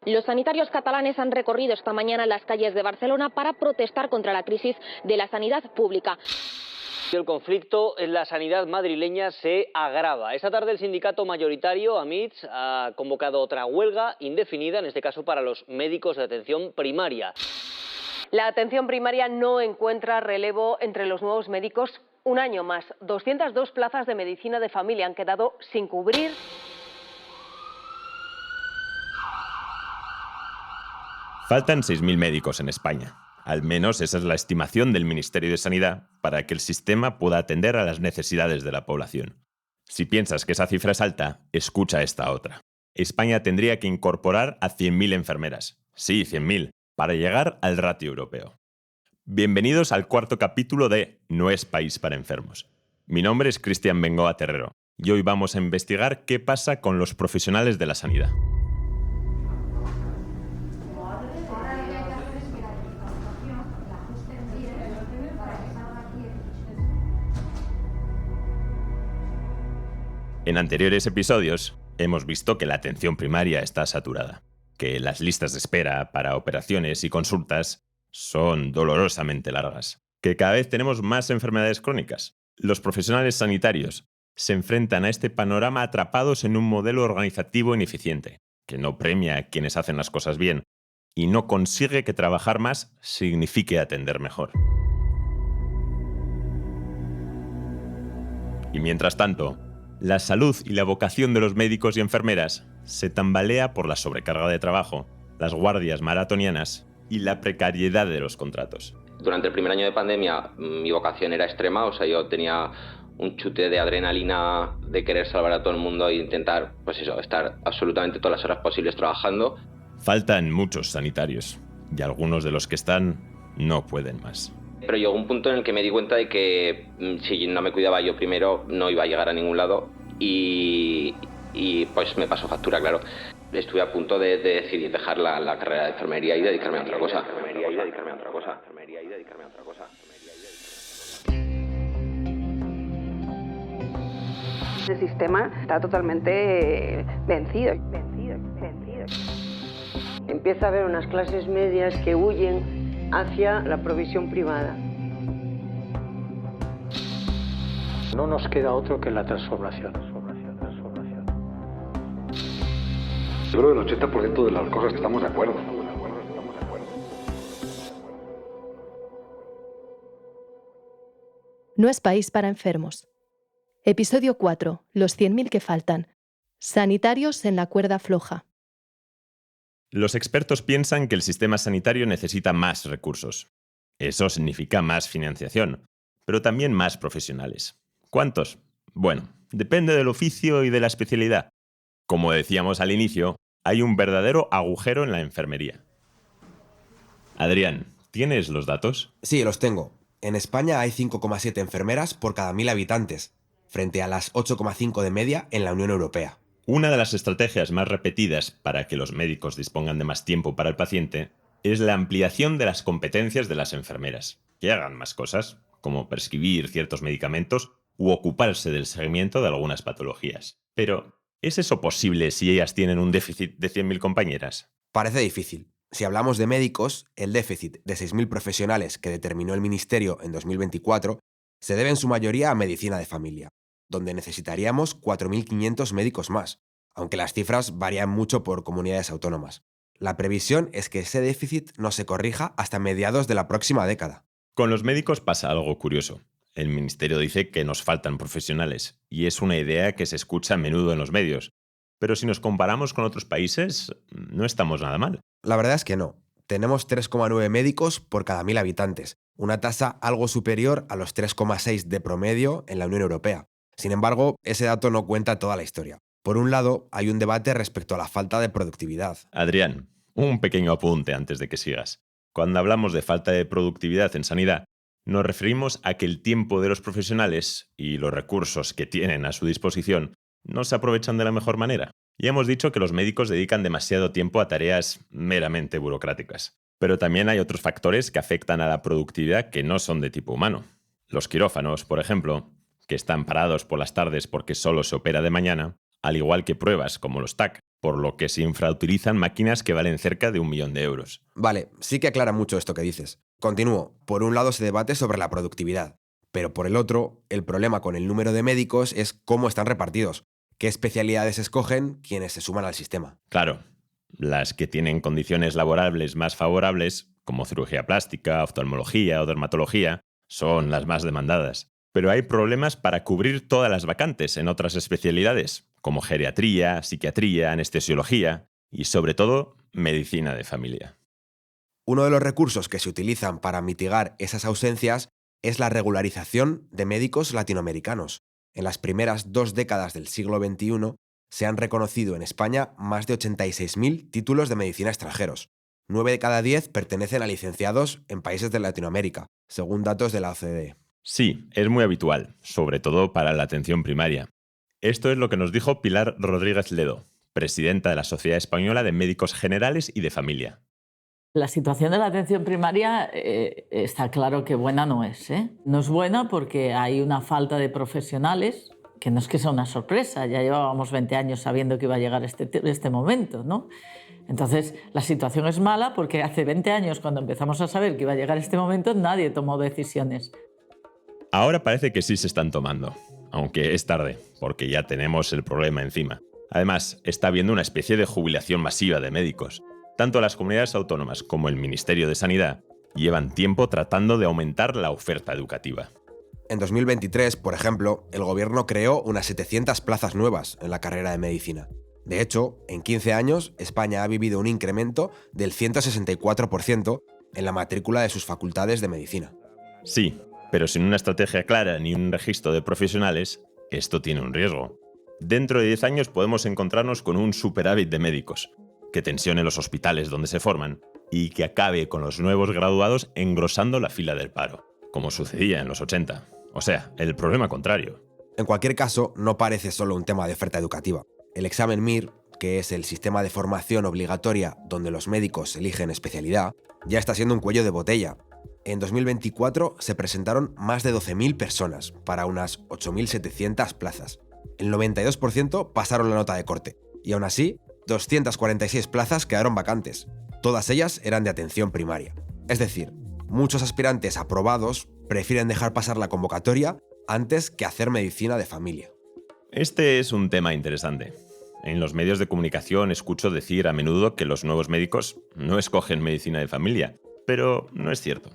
Los sanitarios catalanes han recorrido esta mañana las calles de Barcelona para protestar contra la crisis de la sanidad pública. El conflicto en la sanidad madrileña se agrava. Esta tarde el sindicato mayoritario, AMITS, ha convocado otra huelga indefinida, en este caso para los médicos de atención primaria. La atención primaria no encuentra relevo entre los nuevos médicos un año más. 202 plazas de medicina de familia han quedado sin cubrir. Faltan 6.000 médicos en España. Al menos esa es la estimación del Ministerio de Sanidad para que el sistema pueda atender a las necesidades de la población. Si piensas que esa cifra es alta, escucha esta otra. España tendría que incorporar a 100.000 enfermeras. Sí, 100.000, para llegar al ratio europeo. Bienvenidos al cuarto capítulo de No es país para enfermos. Mi nombre es Cristian Bengoa Terrero y hoy vamos a investigar qué pasa con los profesionales de la sanidad. En anteriores episodios hemos visto que la atención primaria está saturada, que las listas de espera para operaciones y consultas son dolorosamente largas, que cada vez tenemos más enfermedades crónicas. Los profesionales sanitarios se enfrentan a este panorama atrapados en un modelo organizativo ineficiente, que no premia a quienes hacen las cosas bien y no consigue que trabajar más signifique atender mejor. Y mientras tanto, la salud y la vocación de los médicos y enfermeras se tambalea por la sobrecarga de trabajo, las guardias maratonianas y la precariedad de los contratos. Durante el primer año de pandemia mi vocación era extrema, o sea, yo tenía un chute de adrenalina de querer salvar a todo el mundo e intentar, estar absolutamente todas las horas posibles trabajando. Faltan muchos sanitarios y algunos de los que están no pueden más. Pero llegó un punto en el que me di cuenta de que si no me cuidaba yo primero no iba a llegar a ningún lado y pues me pasó factura, claro. Estuve a punto de decidir dejar la carrera de enfermería y dedicarme a otra cosa. El sistema está totalmente vencido. Empieza a haber unas clases medias que huyen hacia la provisión privada. No nos queda otro que la transformación. Yo creo que el 80% de las cosas que estamos de acuerdo. No es país para enfermos. Episodio 4. Los 100.000 que faltan. Sanitarios en la cuerda floja. Los expertos piensan que el sistema sanitario necesita más recursos. Eso significa más financiación, pero también más profesionales. ¿Cuántos? Bueno, depende del oficio y de la especialidad. Como decíamos al inicio, hay un verdadero agujero en la enfermería. Adrián, ¿tienes los datos? Sí, los tengo. En España hay 5,7 enfermeras por cada 1.000 habitantes, frente a las 8,5 de media en la Unión Europea. Una de las estrategias más repetidas para que los médicos dispongan de más tiempo para el paciente es la ampliación de las competencias de las enfermeras, que hagan más cosas, como prescribir ciertos medicamentos u ocuparse del seguimiento de algunas patologías. Pero, ¿es eso posible si ellas tienen un déficit de 100.000 compañeras? Parece difícil. Si hablamos de médicos, el déficit de 6.000 profesionales que determinó el Ministerio en 2024 se debe en su mayoría a medicina de familia, donde necesitaríamos 4.500 médicos más, aunque las cifras varían mucho por comunidades autónomas. La previsión es que ese déficit no se corrija hasta mediados de la próxima década. Con los médicos pasa algo curioso. El Ministerio dice que nos faltan profesionales, y es una idea que se escucha a menudo en los medios. Pero si nos comparamos con otros países, no estamos nada mal. La verdad es que no. Tenemos 3,9 médicos por cada 1.000 habitantes, una tasa algo superior a los 3,6 de promedio en la Unión Europea. Sin embargo, ese dato no cuenta toda la historia. Por un lado, hay un debate respecto a la falta de productividad. Adrián, un pequeño apunte antes de que sigas. Cuando hablamos de falta de productividad en sanidad, nos referimos a que el tiempo de los profesionales y los recursos que tienen a su disposición no se aprovechan de la mejor manera. Ya hemos dicho que los médicos dedican demasiado tiempo a tareas meramente burocráticas. Pero también hay otros factores que afectan a la productividad que no son de tipo humano. Los quirófanos, por ejemplo, que están parados por las tardes porque solo se opera de mañana, al igual que pruebas como los TAC, por lo que se infrautilizan máquinas que valen cerca de 1 millón de euros. Vale, sí que aclara mucho esto que dices. Continúo. Por un lado se debate sobre la productividad, pero por el otro, el problema con el número de médicos es cómo están repartidos, qué especialidades escogen quienes se suman al sistema. Claro, las que tienen condiciones laborables más favorables, como cirugía plástica, oftalmología o dermatología, son las más demandadas. Pero hay problemas para cubrir todas las vacantes en otras especialidades, como geriatría, psiquiatría, anestesiología y, sobre todo, medicina de familia. Uno de los recursos que se utilizan para mitigar esas ausencias es la regularización de médicos latinoamericanos. En las primeras 2 décadas del siglo XXI se han reconocido en España más de 86.000 títulos de medicina extranjeros. 9 de cada 10 pertenecen a licenciados en países de Latinoamérica, según datos de la OCDE. Sí, es muy habitual, sobre todo para la atención primaria. Esto es lo que nos dijo Pilar Rodríguez Ledo, presidenta de la Sociedad Española de Médicos Generales y de Familia. La situación de la atención primaria está claro que buena no es, ¿eh? No es buena porque hay una falta de profesionales, que no es que sea una sorpresa, ya llevábamos 20 años sabiendo que iba a llegar este momento, ¿no? Entonces, la situación es mala porque hace 20 años, cuando empezamos a saber que iba a llegar este momento, nadie tomó decisiones. Ahora parece que sí se están tomando, aunque es tarde, porque ya tenemos el problema encima. Además, está habiendo una especie de jubilación masiva de médicos. Tanto las comunidades autónomas como el Ministerio de Sanidad llevan tiempo tratando de aumentar la oferta educativa. En 2023, por ejemplo, el gobierno creó unas 700 plazas nuevas en la carrera de medicina. De hecho, en 15 años, España ha vivido un incremento del 164% en la matrícula de sus facultades de medicina. Sí, pero sin una estrategia clara ni un registro de profesionales, esto tiene un riesgo. Dentro de 10 años podemos encontrarnos con un superávit de médicos, que tensione los hospitales donde se forman y que acabe con los nuevos graduados engrosando la fila del paro, como sucedía en los 80. O sea, el problema contrario. En cualquier caso, no parece solo un tema de oferta educativa. El examen MIR, que es el sistema de formación obligatoria donde los médicos eligen especialidad, ya está siendo un cuello de botella. En 2024 se presentaron más de 12.000 personas para unas 8.700 plazas. El 92% pasaron la nota de corte, y aún así, 246 plazas quedaron vacantes. Todas ellas eran de atención primaria. Es decir, muchos aspirantes aprobados prefieren dejar pasar la convocatoria antes que hacer medicina de familia. Este es un tema interesante. En los medios de comunicación escucho decir a menudo que los nuevos médicos no escogen medicina de familia, pero no es cierto.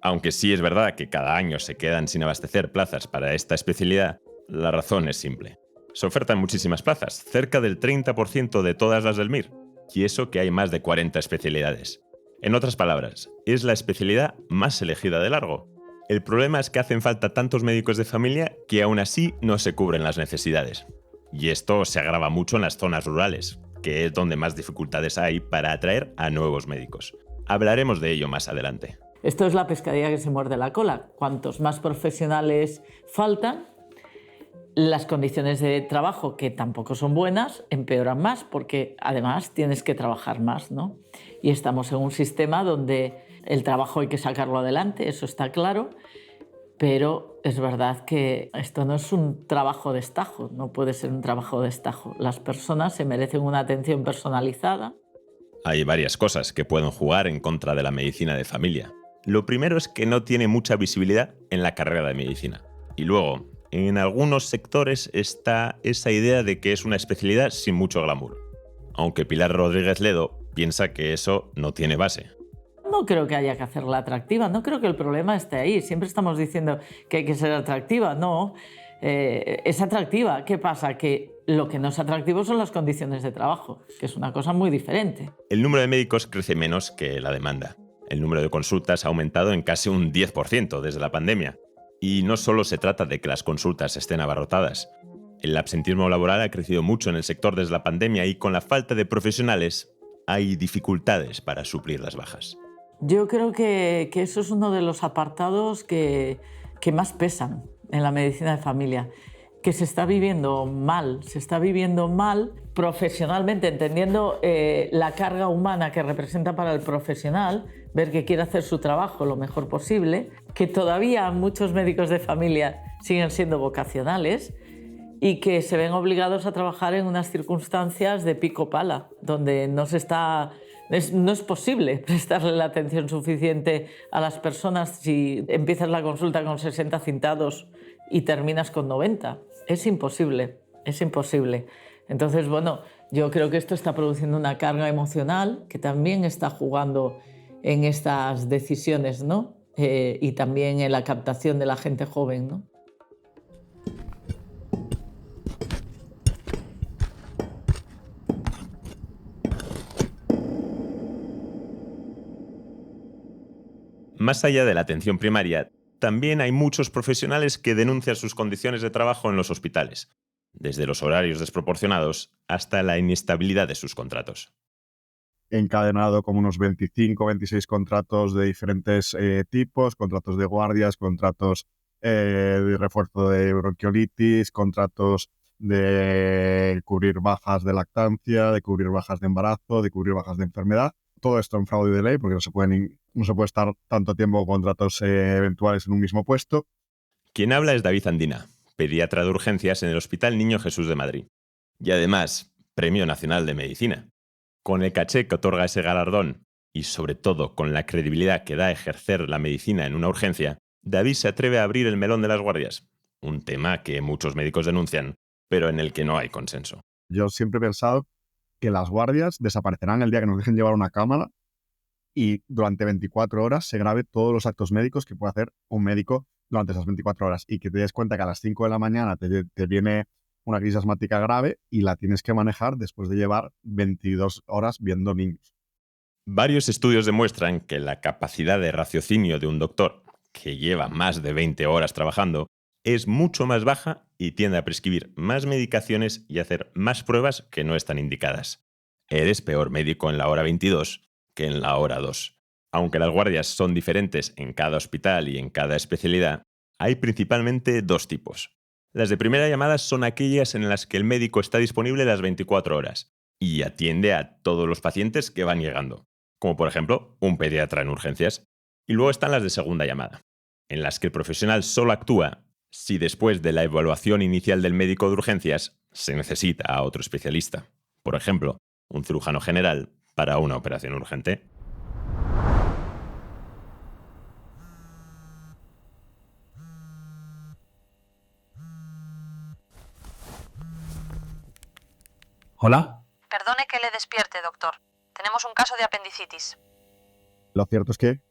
Aunque sí es verdad que cada año se quedan sin abastecer plazas para esta especialidad, la razón es simple. Se ofertan muchísimas plazas, cerca del 30% de todas las del MIR, y eso que hay más de 40 especialidades. En otras palabras, es la especialidad más elegida de largo. El problema es que hacen falta tantos médicos de familia que aún así no se cubren las necesidades. Y esto se agrava mucho en las zonas rurales, que es donde más dificultades hay para atraer a nuevos médicos. Hablaremos de ello más adelante. Esto es la pescadilla que se muerde la cola. Cuantos más profesionales faltan, las condiciones de trabajo, que tampoco son buenas, empeoran más porque además tienes que trabajar más, ¿no? Y estamos en un sistema donde el trabajo hay que sacarlo adelante, eso está claro, pero es verdad que esto no es un trabajo de estajo, no puede ser un trabajo de estajo. Las personas se merecen una atención personalizada. Hay varias cosas que pueden jugar en contra de la medicina de familia. Lo primero es que no tiene mucha visibilidad en la carrera de medicina. Y luego, en algunos sectores está esa idea de que es una especialidad sin mucho glamour. Aunque Pilar Rodríguez Ledo piensa que eso no tiene base. No creo que haya que hacerla atractiva, no creo que el problema esté ahí. Siempre estamos diciendo que hay que ser atractiva. No, es atractiva. ¿Qué pasa? Que lo que no es atractivo son las condiciones de trabajo, que es una cosa muy diferente. El número de médicos crece menos que la demanda. El número de consultas ha aumentado en casi un 10% desde la pandemia. Y no solo se trata de que las consultas estén abarrotadas. El absentismo laboral ha crecido mucho en el sector desde la pandemia y con la falta de profesionales hay dificultades para suplir las bajas. Yo creo que eso es uno de los apartados que más pesan en la medicina de familia, que se está viviendo mal profesionalmente, entendiendo la carga humana que representa para el profesional, ver que quiere hacer su trabajo lo mejor posible, que todavía muchos médicos de familia siguen siendo vocacionales y que se ven obligados a trabajar en unas circunstancias de pico pala, donde no es posible prestarle la atención suficiente a las personas si empiezas la consulta con 60 cintados y terminas con 90. Es imposible, es imposible. Entonces, bueno, yo creo que esto está produciendo una carga emocional que también está jugando en estas decisiones, ¿no? Y también en la captación de la gente joven, ¿no? Más allá de la atención primaria, también hay muchos profesionales que denuncian sus condiciones de trabajo en los hospitales, desde los horarios desproporcionados hasta la inestabilidad de sus contratos. He encadenado como unos 25 o 26 contratos de diferentes tipos, contratos de guardias, contratos de refuerzo de bronquiolitis, contratos de cubrir bajas de lactancia, de cubrir bajas de embarazo, de cubrir bajas de enfermedad. Todo esto en fraude de ley porque no se puede estar tanto tiempo con contratos eventuales en un mismo puesto. Quien habla es David Andina, pediatra de urgencias en el Hospital Niño Jesús de Madrid. Y además, Premio Nacional de Medicina. Con el caché que otorga ese galardón y sobre todo con la credibilidad que da ejercer la medicina en una urgencia, David se atreve a abrir el melón de las guardias, un tema que muchos médicos denuncian, pero en el que no hay consenso. Yo siempre he pensado que las guardias desaparecerán el día que nos dejen llevar una cámara y durante 24 horas se grabe todos los actos médicos que puede hacer un médico durante esas 24 horas y que te des cuenta que a las 5 de la mañana te viene una crisis asmática grave y la tienes que manejar después de llevar 22 horas viendo niños. Varios estudios demuestran que la capacidad de raciocinio de un doctor, que lleva más de 20 horas trabajando, es mucho más baja y tiende a prescribir más medicaciones y hacer más pruebas que no están indicadas. Eres peor médico en la hora 22 que en la hora 2. Aunque las guardias son diferentes en cada hospital y en cada especialidad, hay principalmente dos tipos. Las de primera llamada son aquellas en las que el médico está disponible las 24 horas y atiende a todos los pacientes que van llegando, como por ejemplo un pediatra en urgencias. Y luego están las de segunda llamada, en las que el profesional solo actúa si después de la evaluación inicial del médico de urgencias se necesita a otro especialista, por ejemplo, un cirujano general para una operación urgente. Hola. Perdone que le despierte, doctor. Tenemos un caso de apendicitis. Lo cierto es que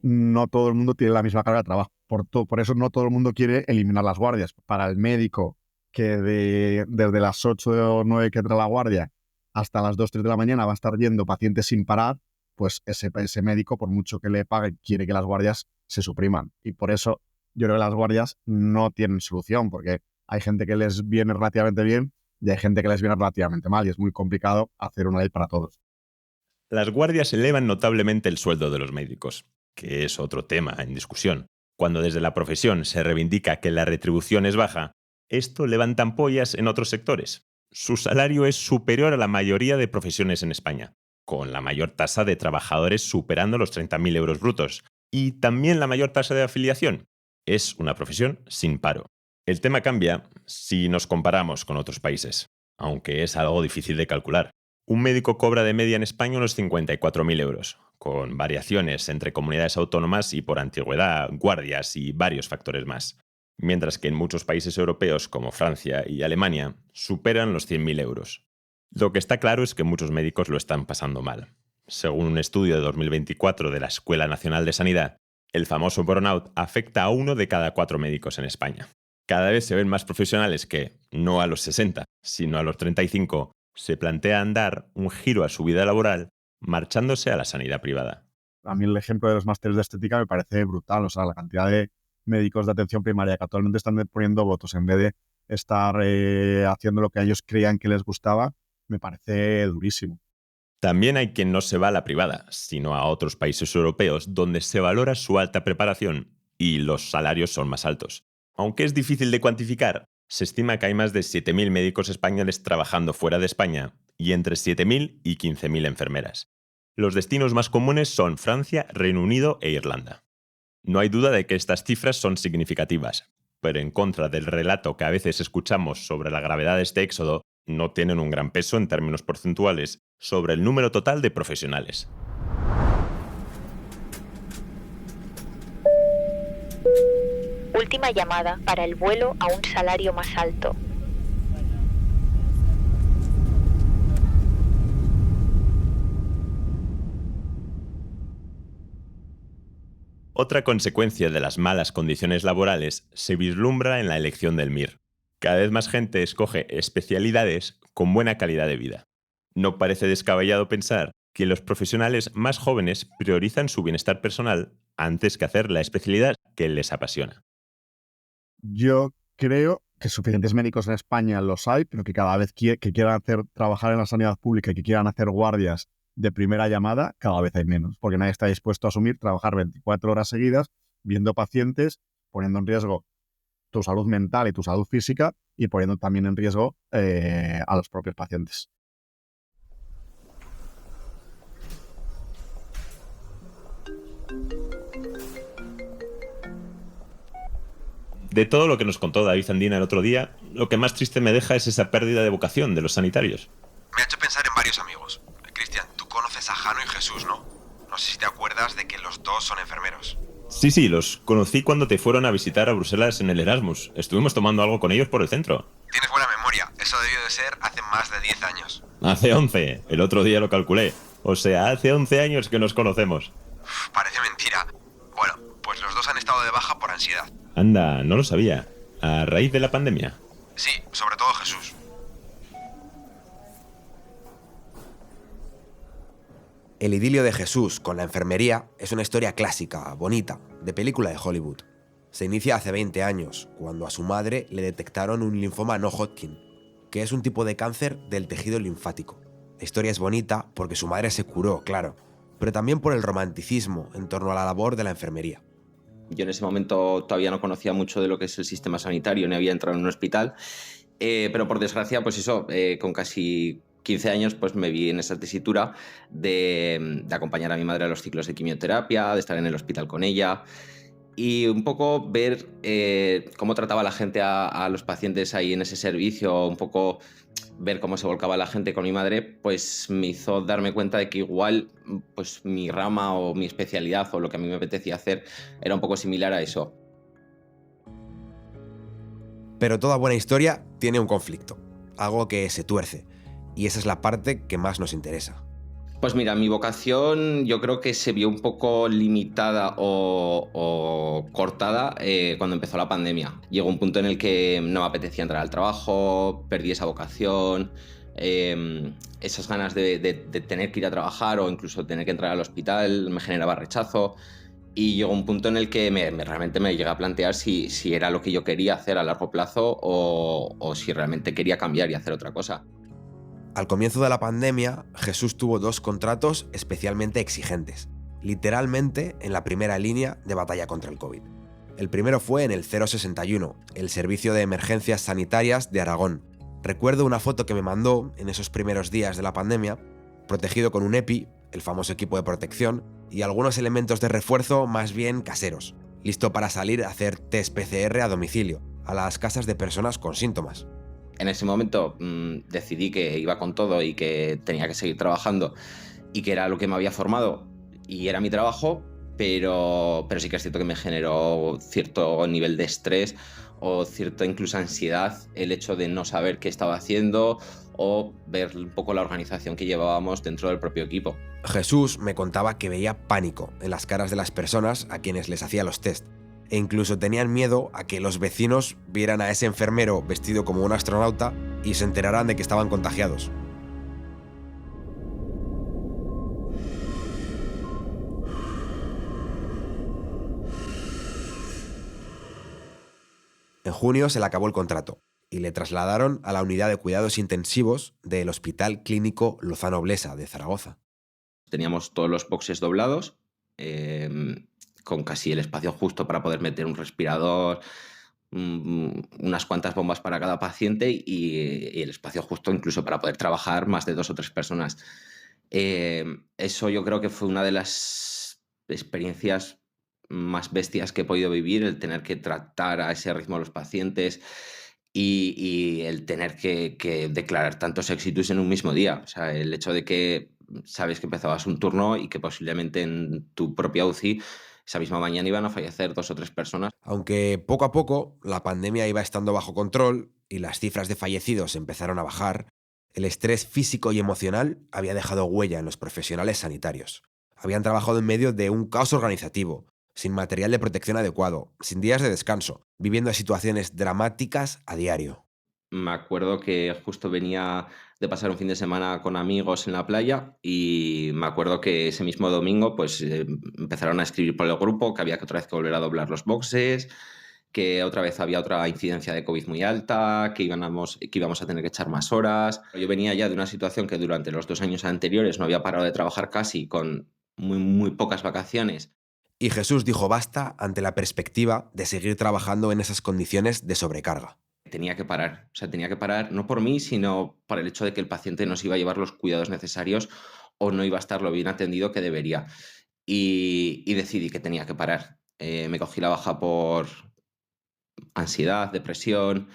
no todo el mundo tiene la misma carga de trabajo. Por eso no todo el mundo quiere eliminar las guardias. Para el médico que desde las 8 o 9 que entra la guardia hasta las 2 o 3 de la mañana va a estar yendo pacientes sin parar, pues ese médico, por mucho que le pague, quiere que las guardias se supriman. Y por eso yo creo que las guardias no tienen solución, porque hay gente que les viene relativamente bien y hay gente que les viene relativamente mal y es muy complicado hacer una ley para todos. Las guardias elevan notablemente el sueldo de los médicos, que es otro tema en discusión. Cuando desde la profesión se reivindica que la retribución es baja, esto levanta ampollas en otros sectores. Su salario es superior a la mayoría de profesiones en España, con la mayor tasa de trabajadores superando los 30.000 euros brutos, y también la mayor tasa de afiliación. Es una profesión sin paro. El tema cambia si nos comparamos con otros países, aunque es algo difícil de calcular. Un médico cobra de media en España unos 54.000 euros, con variaciones entre comunidades autónomas y por antigüedad, guardias y varios factores más. Mientras que en muchos países europeos como Francia y Alemania superan los 100.000 euros. Lo que está claro es que muchos médicos lo están pasando mal. Según un estudio de 2024 de la Escuela Nacional de Sanidad, el famoso burnout afecta a 1 de cada 4 médicos en España. Cada vez se ven más profesionales que, no a los 60, sino a los 35, se plantean dar un giro a su vida laboral marchándose a la sanidad privada. A mí el ejemplo de los másteres de estética me parece brutal. O sea, la cantidad de médicos de atención primaria que actualmente están poniendo votos en vez de estar haciendo lo que a ellos creían que les gustaba, me parece durísimo. También hay quien no se va a la privada, sino a otros países europeos donde se valora su alta preparación y los salarios son más altos. Aunque es difícil de cuantificar, se estima que hay más de 7.000 médicos españoles trabajando fuera de España y entre 7.000 y 15.000 enfermeras. Los destinos más comunes son Francia, Reino Unido e Irlanda. No hay duda de que estas cifras son significativas, pero en contra del relato que a veces escuchamos sobre la gravedad de este éxodo, no tienen un gran peso en términos porcentuales sobre el número total de profesionales. Última llamada para el vuelo a un salario más alto. Otra consecuencia de las malas condiciones laborales se vislumbra en la elección del MIR. Cada vez más gente escoge especialidades con buena calidad de vida. No parece descabellado pensar que los profesionales más jóvenes priorizan su bienestar personal antes que hacer la especialidad que les apasiona. Yo creo que suficientes médicos en España los hay, pero que cada vez que quieran trabajar en la sanidad pública y que quieran hacer guardias de primera llamada, cada vez hay menos, porque nadie está dispuesto a asumir trabajar 24 horas seguidas viendo pacientes, poniendo en riesgo tu salud mental y tu salud física y poniendo también en riesgo a los propios pacientes. De todo lo que nos contó David Andina el otro día, lo que más triste me deja es esa pérdida de vocación de los sanitarios. Me ha hecho pensar en varios amigos. Cristian, tú conoces a Jano y Jesús, ¿no? No sé si te acuerdas de que los dos son enfermeros. Sí, los conocí cuando te fueron a visitar a Bruselas en el Erasmus. Estuvimos tomando algo con ellos por el centro. Tienes buena memoria. Eso debió de ser hace más de 10 años. Hace 11. El otro día lo calculé. O sea, hace 11 años que nos conocemos. Parece mentira. Bueno, pues los dos han estado de baja por ansiedad. Anda, no lo sabía. ¿A raíz de la pandemia? Sí, sobre todo Jesús. El idilio de Jesús con la enfermería es una historia clásica, bonita, de película de Hollywood. Se inicia hace 20 años, cuando a su madre le detectaron un linfoma no Hodgkin, que es un tipo de cáncer del tejido linfático. La historia es bonita porque su madre se curó, claro, pero también por el romanticismo en torno a la labor de la enfermería. Yo en ese momento todavía no conocía mucho de lo que es el sistema sanitario, ni había entrado en un hospital, pero por desgracia, pues eso, con casi 15 años pues me vi en esa tesitura de acompañar a mi madre a los ciclos de quimioterapia, de estar en el hospital con ella y un poco ver cómo trataba la gente a los pacientes ahí en ese servicio, un poco ver cómo se volcaba la gente con mi madre, pues me hizo darme cuenta de que igual pues mi rama o mi especialidad o lo que a mí me apetecía hacer era un poco similar a eso. Pero toda buena historia tiene un conflicto, algo que se tuerce, y esa es la parte que más nos interesa. Pues mira, mi vocación yo creo que se vio un poco limitada o cortada cuando empezó la pandemia. Llegó un punto en el que no me apetecía entrar al trabajo, perdí esa vocación, esas ganas de tener que ir a trabajar o incluso tener que entrar al hospital me generaba rechazo. Y llegó un punto en el que realmente me llegué a plantear si era lo que yo quería hacer a largo plazo o si realmente quería cambiar y hacer otra cosa. Al comienzo de la pandemia, Jesús tuvo 2 contratos especialmente exigentes, literalmente en la primera línea de batalla contra el COVID. El primero fue en el 061, el Servicio de Emergencias Sanitarias de Aragón. Recuerdo una foto que me mandó en esos primeros días de la pandemia, protegido con un EPI, el famoso equipo de protección, y algunos elementos de refuerzo más bien caseros, listo para salir a hacer test PCR a domicilio, a las casas de personas con síntomas. En ese momento decidí que iba con todo y que tenía que seguir trabajando y que era lo que me había formado y era mi trabajo, pero sí que es cierto que me generó cierto nivel de estrés o cierta incluso ansiedad el hecho de no saber qué estaba haciendo o ver un poco la organización que llevábamos dentro del propio equipo. Jesús me contaba que veía pánico en las caras de las personas a quienes les hacía los test. E incluso tenían miedo a que los vecinos vieran a ese enfermero vestido como un astronauta y se enteraran de que estaban contagiados. En junio se le acabó el contrato y le trasladaron a la unidad de cuidados intensivos del Hospital Clínico Lozano Blesa de Zaragoza. Teníamos todos los boxes doblados, con casi el espacio justo para poder meter un respirador, unas cuantas bombas para cada paciente y el espacio justo incluso para poder trabajar más de 2 o 3 personas. Eso yo creo que fue una de las experiencias más bestias que he podido vivir, el tener que tratar a ese ritmo a los pacientes y el tener que declarar tantos exitus en un mismo día. O sea, el hecho de que sabes que empezabas un turno y que posiblemente en tu propia UCI esa misma mañana iban a fallecer 2 o 3 personas. Aunque poco a poco la pandemia iba estando bajo control y las cifras de fallecidos empezaron a bajar, el estrés físico y emocional había dejado huella en los profesionales sanitarios. Habían trabajado en medio de un caos organizativo, sin material de protección adecuado, sin días de descanso, viviendo situaciones dramáticas a diario. Me acuerdo que justo venía de pasar un fin de semana con amigos en la playa y me acuerdo que ese mismo domingo pues empezaron a escribir por el grupo que había que otra vez que volver a doblar los boxes, que otra vez había otra incidencia de COVID muy alta, que íbamos a tener que echar más horas. Yo venía ya de una situación que durante los 2 años anteriores no había parado de trabajar casi, con muy pocas vacaciones. Y Jesús dijo basta ante la perspectiva de seguir trabajando en esas condiciones de sobrecarga. Tenía que parar, o sea, tenía que parar no por mí, sino por el hecho de que el paciente no se iba a llevar los cuidados necesarios o no iba a estar lo bien atendido que debería. Y decidí que tenía que parar. Me cogí la baja por ansiedad, depresión,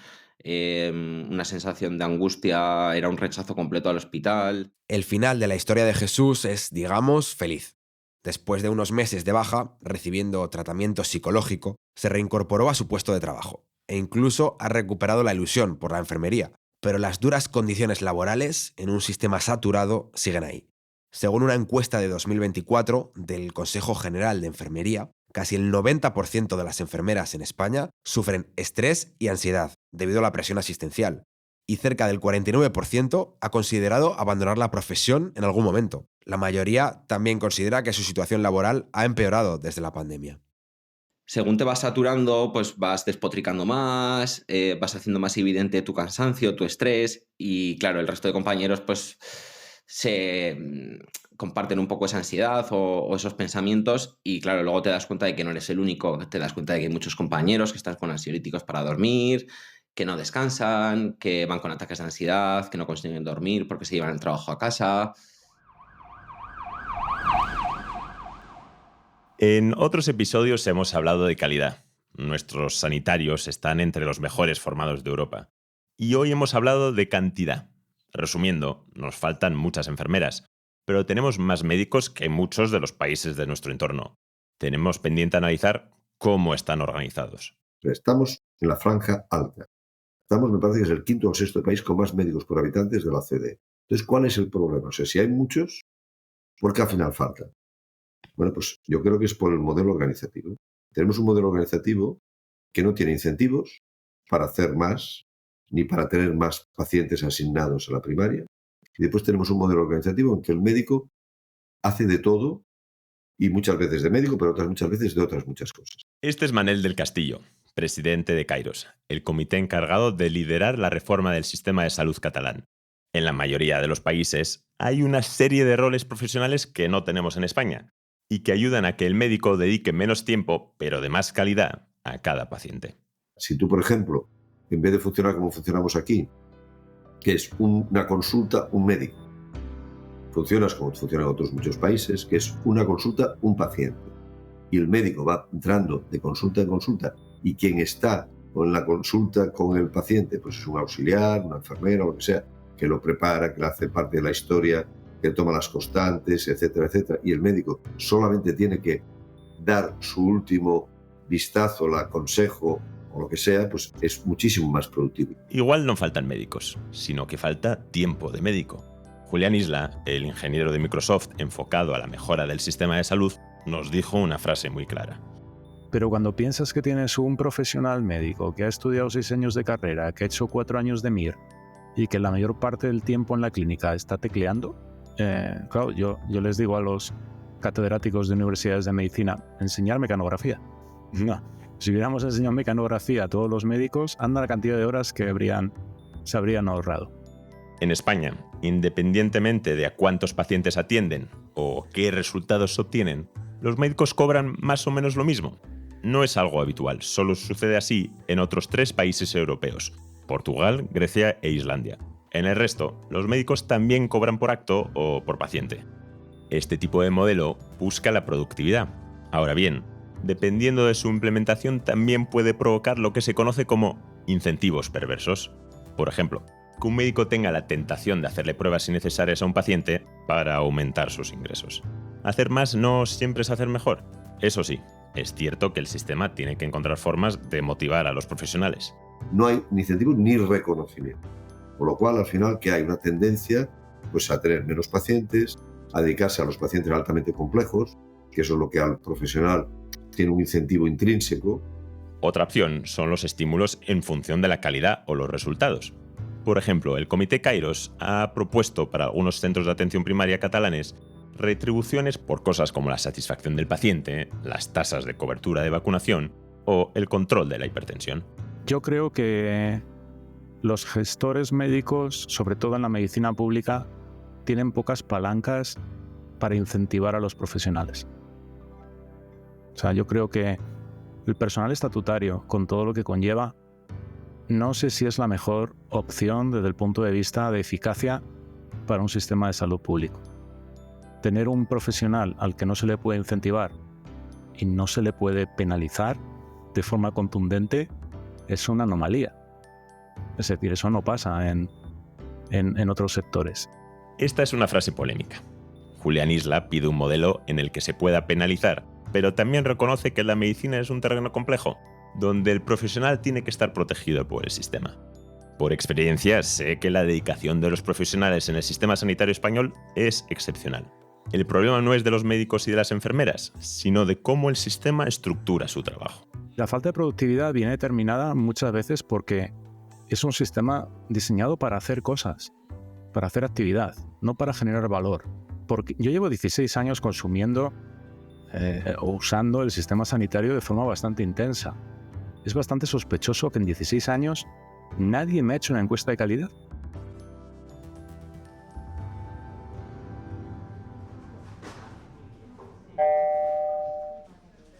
una sensación de angustia, era un rechazo completo al hospital. El final de la historia de Jesús es, digamos, feliz. Después de unos meses de baja, recibiendo tratamiento psicológico, se reincorporó a su puesto de trabajo e incluso ha recuperado la ilusión por la enfermería. Pero las duras condiciones laborales en un sistema saturado siguen ahí. Según una encuesta de 2024 del Consejo General de Enfermería, casi el 90% de las enfermeras en España sufren estrés y ansiedad debido a la presión asistencial, y cerca del 49% ha considerado abandonar la profesión en algún momento. La mayoría también considera que su situación laboral ha empeorado desde la pandemia. Según te vas saturando, pues vas despotricando más, vas haciendo más evidente tu cansancio, tu estrés, y claro, el resto de compañeros pues se comparten un poco esa ansiedad o esos pensamientos, y claro, luego te das cuenta de que no eres el único, te das cuenta de que hay muchos compañeros que están con ansiolíticos para dormir, que no descansan, que van con ataques de ansiedad, que no consiguen dormir porque se llevan el trabajo a casa. En otros episodios hemos hablado de calidad. Nuestros sanitarios están entre los mejores formados de Europa. Y hoy hemos hablado de cantidad. Resumiendo, nos faltan muchas enfermeras, pero tenemos más médicos que muchos de los países de nuestro entorno. Tenemos pendiente analizar cómo están organizados. Estamos en la franja alta. Estamos, me parece que es el 5º o 6º país con más médicos por habitantes de la OCDE. Entonces, ¿cuál es el problema? O sea, si hay muchos, ¿por qué al final faltan? Bueno, pues yo creo que es por el modelo organizativo. Tenemos un modelo organizativo que no tiene incentivos para hacer más, ni para tener más pacientes asignados a la primaria. Y después tenemos un modelo organizativo en que el médico hace de todo, y muchas veces de médico, pero otras muchas veces de otras muchas cosas. Este es Manel del Castillo, presidente de Kairos, el comité encargado de liderar la reforma del sistema de salud catalán. En la mayoría de los países hay una serie de roles profesionales que no tenemos en España y que ayudan a que el médico dedique menos tiempo, pero de más calidad, a cada paciente. Si tú, por ejemplo, en vez de funcionar como funcionamos aquí, que es una consulta, un médico, funcionas como funciona en otros muchos países, que es una consulta, un paciente. Y el médico va entrando de consulta en consulta y quien está con la consulta con el paciente pues es un auxiliar, una enfermera o lo que sea, que lo prepara, que le hace parte de la historia, que toma las constantes, etcétera, etcétera. Y el médico solamente tiene que dar su último vistazo, el consejo o lo que sea, pues es muchísimo más productivo. Igual no faltan médicos, sino que falta tiempo de médico. Julián Isla, el ingeniero de Microsoft enfocado a la mejora del sistema de salud, nos dijo una frase muy clara. Pero cuando piensas que tienes un profesional médico que ha estudiado 6 años de carrera, que ha hecho 4 años de MIR y que la mayor parte del tiempo en la clínica está tecleando, claro, yo les digo a los catedráticos de universidades de medicina, enseñar mecanografía. No, si hubiéramos enseñado mecanografía a todos los médicos, anda la cantidad de horas que se habrían ahorrado. En España, independientemente de a cuántos pacientes atienden o qué resultados obtienen, los médicos cobran más o menos lo mismo. No es algo habitual, solo sucede así en otros 3 países europeos: Portugal, Grecia e Islandia. En el resto, los médicos también cobran por acto o por paciente. Este tipo de modelo busca la productividad. Ahora bien, dependiendo de su implementación, también puede provocar lo que se conoce como incentivos perversos. Por ejemplo, que un médico tenga la tentación de hacerle pruebas innecesarias a un paciente para aumentar sus ingresos. Hacer más no siempre es hacer mejor. Eso sí, es cierto que el sistema tiene que encontrar formas de motivar a los profesionales. No hay ni incentivos ni reconocimiento. Por lo cual, al final, que hay una tendencia pues, a tener menos pacientes, a dedicarse a los pacientes altamente complejos, que eso es lo que al profesional tiene un incentivo intrínseco. Otra opción son los estímulos en función de la calidad o los resultados. Por ejemplo, el Comité Kairos ha propuesto para algunos centros de atención primaria catalanes retribuciones por cosas como la satisfacción del paciente, las tasas de cobertura de vacunación o el control de la hipertensión. Yo creo que los gestores médicos, sobre todo en la medicina pública, tienen pocas palancas para incentivar a los profesionales. O sea, yo creo que el personal estatutario, con todo lo que conlleva, no sé si es la mejor opción desde el punto de vista de eficacia para un sistema de salud público. Tener un profesional al que no se le puede incentivar y no se le puede penalizar de forma contundente es una anomalía. Es decir, eso no pasa en otros sectores. Esta es una frase polémica. Julián Isla pide un modelo en el que se pueda penalizar, pero también reconoce que la medicina es un terreno complejo, donde el profesional tiene que estar protegido por el sistema. Por experiencia, sé que la dedicación de los profesionales en el sistema sanitario español es excepcional. El problema no es de los médicos y de las enfermeras, sino de cómo el sistema estructura su trabajo. La falta de productividad viene determinada muchas veces porque es un sistema diseñado para hacer cosas, para hacer actividad, no para generar valor. Porque yo llevo 16 años consumiendo o usando el sistema sanitario de forma bastante intensa. Es bastante sospechoso que en 16 años nadie me ha hecho una encuesta de calidad.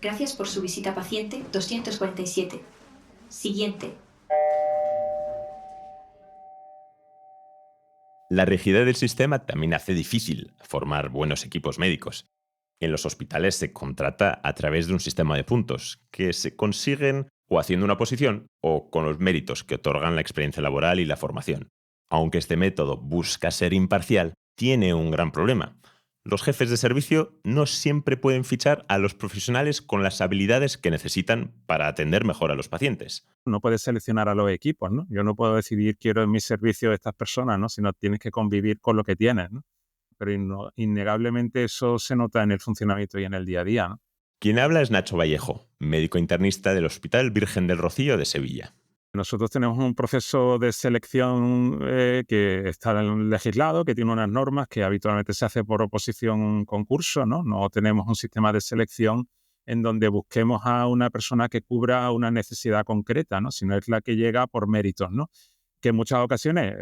Gracias por su visita paciente 247. Siguiente. La rigidez del sistema también hace difícil formar buenos equipos médicos. En los hospitales se contrata a través de un sistema de puntos, que se consiguen o haciendo una posición o con los méritos que otorgan la experiencia laboral y la formación. Aunque este método busca ser imparcial, tiene un gran problema. Los jefes de servicio no siempre pueden fichar a los profesionales con las habilidades que necesitan para atender mejor a los pacientes. No puedes seleccionar a los equipos, ¿no? Yo no puedo decidir quiero en mi servicio de estas personas, ¿no? Sino tienes que convivir con lo que tienes, ¿no? Pero innegablemente eso se nota en el funcionamiento y en el día a día, ¿no? Quien habla es Nacho Vallejo, médico internista del Hospital Virgen del Rocío de Sevilla. Nosotros tenemos un proceso de selección que está legislado, que tiene unas normas que habitualmente se hace por oposición a un concurso, ¿no? No tenemos un sistema de selección en donde busquemos a una persona que cubra una necesidad concreta, ¿no? Sino es la que llega por méritos, ¿no? Que en muchas ocasiones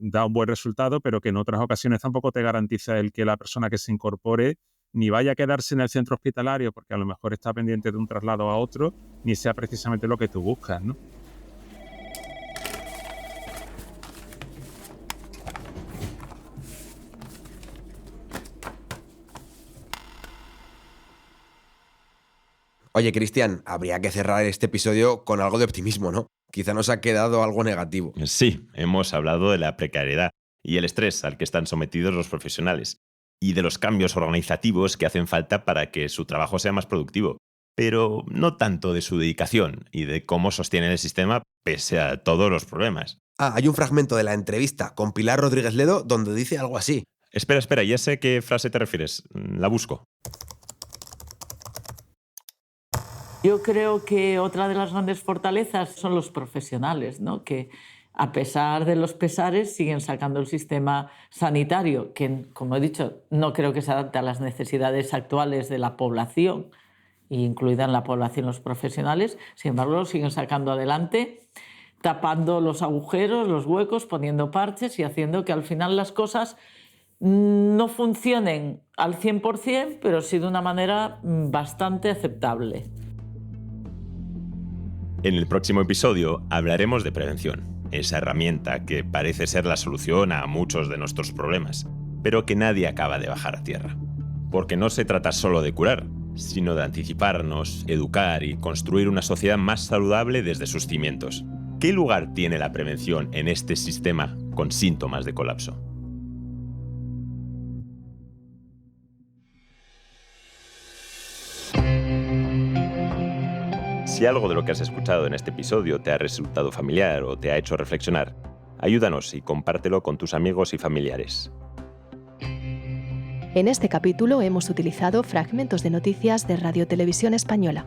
da un buen resultado, pero que en otras ocasiones tampoco te garantiza el que la persona que se incorpore ni vaya a quedarse en el centro hospitalario porque a lo mejor está pendiente de un traslado a otro, ni sea precisamente lo que tú buscas, ¿no? Oye, Cristian, habría que cerrar este episodio con algo de optimismo, ¿no? Quizá nos ha quedado algo negativo. Sí, hemos hablado de la precariedad y el estrés al que están sometidos los profesionales y de los cambios organizativos que hacen falta para que su trabajo sea más productivo, pero no tanto de su dedicación y de cómo sostienen el sistema pese a todos los problemas. Hay un fragmento de la entrevista con Pilar Rodríguez Ledo donde dice algo así. Espera, ya sé qué frase te refieres. La busco. Yo creo que otra de las grandes fortalezas son los profesionales, ¿no? Que a pesar de los pesares siguen sacando el sistema sanitario, que, como he dicho, no creo que se adapte a las necesidades actuales de la población, incluida en la población los profesionales. Sin embargo, lo siguen sacando adelante, tapando los agujeros, los huecos, poniendo parches y haciendo que al final las cosas no funcionen al 100%, pero sí de una manera bastante aceptable. En el próximo episodio hablaremos de prevención, esa herramienta que parece ser la solución a muchos de nuestros problemas, pero que nadie acaba de bajar a tierra. Porque no se trata solo de curar, sino de anticiparnos, educar y construir una sociedad más saludable desde sus cimientos. ¿Qué lugar tiene la prevención en este sistema con síntomas de colapso? Si algo de lo que has escuchado en este episodio te ha resultado familiar o te ha hecho reflexionar, ayúdanos y compártelo con tus amigos y familiares. En este capítulo hemos utilizado fragmentos de noticias de Radio Televisión Española.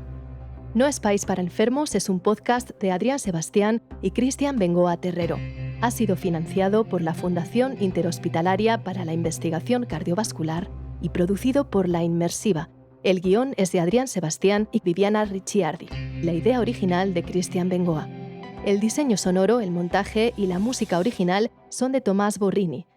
No es País para Enfermos es un podcast de Adrián Sebastián y Cristian Bengoa Terrero. Ha sido financiado por la Fundación Interhospitalaria para la Investigación Cardiovascular y producido por La Inmersiva. El guión es de Adrián Sebastián y Viviana Ricciardi. La idea original de Cristian Bengoa. El diseño sonoro, el montaje y la música original son de Tomás Borrini.